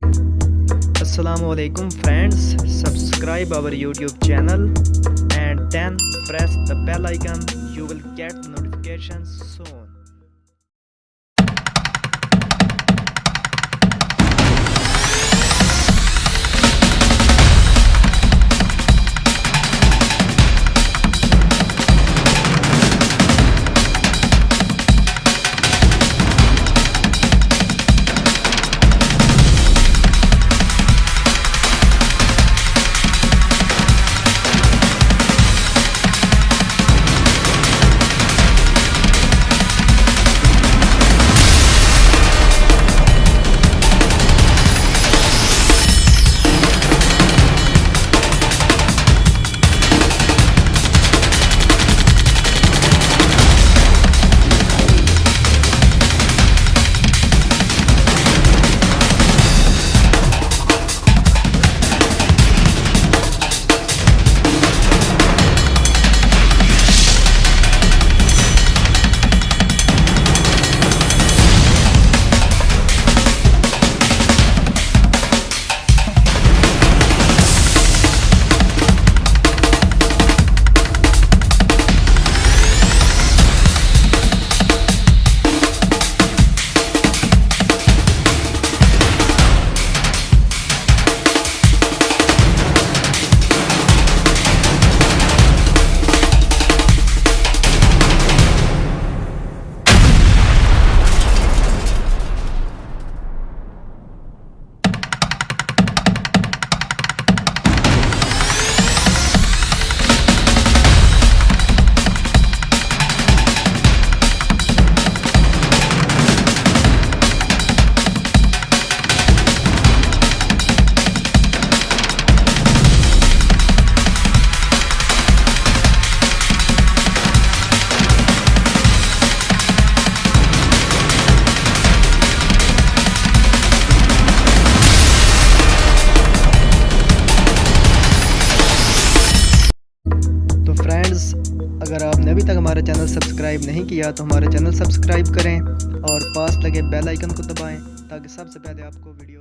Assalamu alaikum friends, subscribe our YouTube channel and then press the bell icon. You will get notifications soon. अगर आपने अभी तक हमारा channel subscribe नहीं किया तो हमारा चैनल सब्सक्राइब करें और पास लगे बेल आइकन को दबाएं ताकि सबसे पहले आपको वीडियो